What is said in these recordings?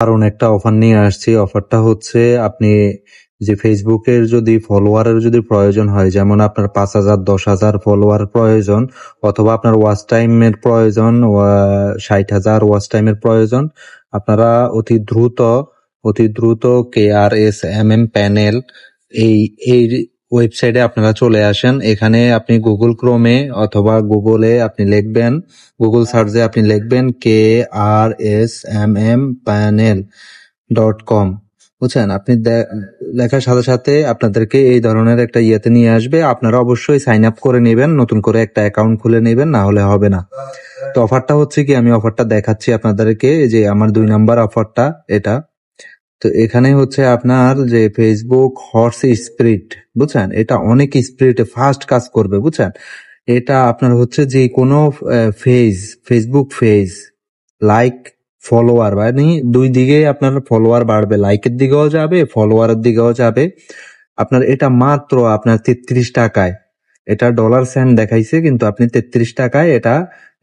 কারণ একটা অফার নিয়ে আসছি। অফারটা হচ্ছে আপনি যে ফেসবুকের যদি ফলোয়ারের যদি প্রয়োজন হয়, যেমন আপনার 5,000 10,000 ফলোয়ার প্রয়োজন, অথবা আপনার ওয়াচ টাইমের প্রয়োজন 60,000 ওয়াচ টাইমের প্রয়োজন, আপনারা অতি দ্রুত KRSMM প্যানেল এই এই ওয়েবসাইটে আপনারা চলে আসেন। এখানে আপনি গুগল ক্রোমে অথবা গুগলে আপনি লিখবেন, গুগল সার্চে আপনি লিখবেন KRSMMpanel.com, বুঝছেন? আপনি লেখার সাথে সাথে আপনাদেরকে এই ধরনের একটা ইয়েতে নিয়ে আসবে। আপনারা অবশ্যই সাইন আপ করে নেবেন, নতুন করে একটা অ্যাকাউন্ট খুলে নেবেন, না হলে হবে না। তো অফারটা হচ্ছে কি, আমি অফারটা দেখাচ্ছি আপনাদেরকে, যে আমার 2 নাম্বার অফারটা এটা। তো এখানে হচ্ছে আপনার যে ফেসবুক হর্স স্পিরিট, বুঝছেন? এটা অনেক স্পিরিটে ফাস্ট কাজ করবে, বুঝছেন? এটা আপনার হচ্ছে যে কোনো ফেসবুক পেজ লাইক ফলোয়ার, মানে দুই দিকে আপনার ফলোয়ার বাড়বে, লাইকের দিকেও যাবে, ফলোয়ারের দিকেও যাবে। আপনার এটা মাত্র আপনার 33 টাকায়, এটা ডলার সেন্ট দেখাইছে, কিন্তু আপনি 33 টাকায় এটা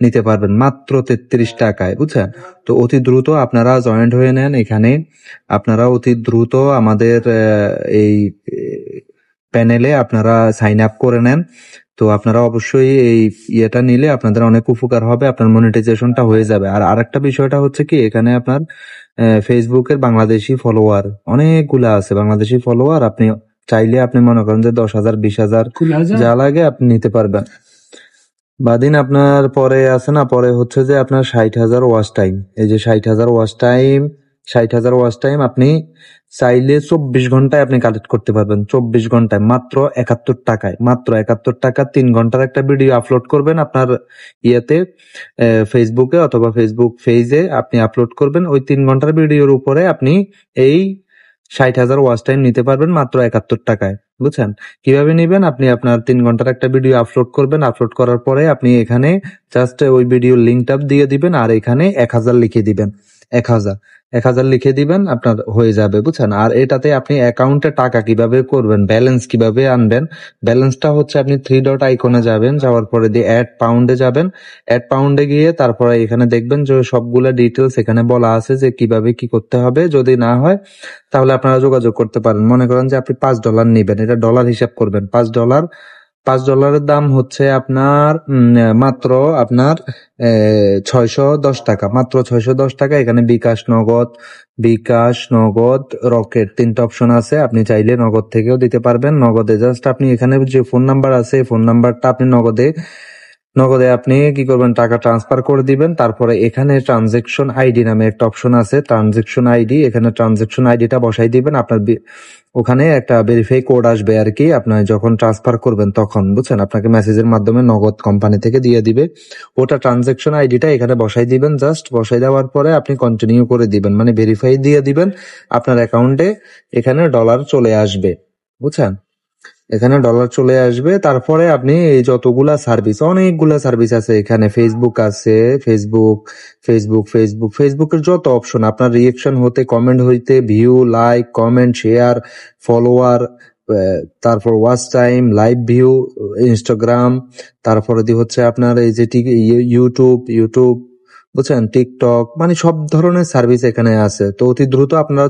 নিতে পারবেন, মাত্র 33 টাকায়, বুঝছেন? তো অতি দ্রুত আপনারা জয়েন্ট হয়ে নেন এখানে। আপনারা অতি দ্রুত আমাদের এই প্যানেলে আপনারা সাইন আপ করে নেন। তো আপনারা অবশ্যই এই ইয়েটা নিলে আপনাদের অনেক উপকার হবে, আপনার মনিটাইজেশনটা হয়ে যাবে। আর আরেকটা বিষয়টা হচ্ছে কি, এখানে আপনার ফেসবুকের বাংলাদেশি ফলোয়ার অনেকগুলা আছে, বাংলাদেশি ফলোয়ার। আপনি চাইলে আপনি মনে করেন যে 10,000 20,000 যা লাগে আপনি নিতে পারবেন। বাদিন আপনার পরে আছে না, পরে হচ্ছে যে আপনার 60,000 ওয়াচ টাইম। এই যে 60,000 ওয়াচ টাইম আপনি চাইলে 24 ঘন্টায় আপনি কালেক্ট করতে পারবেন। 24 ঘন্টায় মাত্র 71 টাকায়, মাত্র 71 টাকা 3 ঘন্টার একটা ভিডিও আপলোড করবেন আপনার ইয়েতে, ফেসবুকে অথবা ফেসবুক পেজে আপনি আপলোড করবেন। ওই 3 ঘন্টার ভিডিওর উপরে আপনি এই 60,000 ওয়াচ টাইম নিতে পারবেন মাত্র 71 টাকায়, বুঝছেন? কিভাবে নিবেন? আপনি আপনার 3 ঘন্টার একটা ভিডিও আপলোড করবেন, আপলোড করার পরে আপনি এখানে জাস্ট ওই ভিডিওর লিঙ্কটা দিয়ে দিবেন, আর এখানে 1000 লিখে দিবেন। 1000 লিখে দিবেন, আপনার হয়ে যাবে, বুঝছেন? আর এটাতে আপনি অ্যাকাউন্টে টাকা কিভাবে করবেন, ব্যালেন্স কিভাবে আনবেন, ব্যালেন্সটা হচ্ছে আপনি 3 ডট আইকনে যাবেন, যাওয়ার পরে দিয়ে অ্যাড পাউন্ডে যাবেন। অ্যাড পাউন্ডে গিয়ে তারপরে এখানে দেখবেন যে সবগুলা ডিটেলস এখানে বলা আছে যে কিভাবে কি করতে হবে। যদি না হয় তাহলে আপনারা যোগাযোগ করতে পারেন। মনে করেন যে আপনি $5 নিবেন, এটা ডলার হিসাব করবেন। $5 দাম হচ্ছে আপনার মাত্র আপনার 610 টাকা, মাত্র 610 টাকা। এখানে বিকাশ, নগদ, রকেট 3টা অপশন আছে। আপনি চাইলে নগদ থেকেও দিতে পারবেন। নগদে জাস্ট আপনি এখানে যে ফোন নাম্বার আছে, ফোন নাম্বারটা আপনি নগদে আপনি কি করবেন, টাকা ট্রান্সফার করে দিবেন। তারপরে এখানে ট্রানজেকশন আইডি নামে একটা অপশন আছে, ট্রানজেকশন আইডি, এখানে ট্রানজেকশন আইডিটা বসাই দিবেন। আপনার ওখানে একটা ভেরিফাই কোড আসবে আর কি, আপনার যখন ট্রান্সফার করবেন তখন, বুঝছেন? আপনাকে মেসেজের মাধ্যমে নগদ কোম্পানি থেকে দিয়ে দিবে। ওটা ট্রানজেকশন আইডিটা এখানে বসাই দিবেন। জাস্ট বসাই দেওয়ার পরে আপনি কন্টিনিউ করে দিবেন, মানে ভেরিফাই দিয়ে দিবেন। আপনার অ্যাকাউন্টে এখানে ডলার চলে আসবে, বুঝছেন? এখানে ডলার চলে আসবে। তারপরে আপনি এই যতগুলা সার্ভিস, অনেকগুলা সার্ভিস আছে এখানে। ফেসবুক আছে, ফেসবুকের যত অপশন, আপনার রিয়েকশন হতে, কমেন্ট হইতে, view, like, comment, share, follower, তারপর watch time, live view, Instagram, তারপরে হচ্ছে আপনার এই যে ইউটিউব, বুঝছেন, টিকটক, মানে সব ধরনের সার্ভিস এখানে আছে। তো অতি দ্রুত আপনারা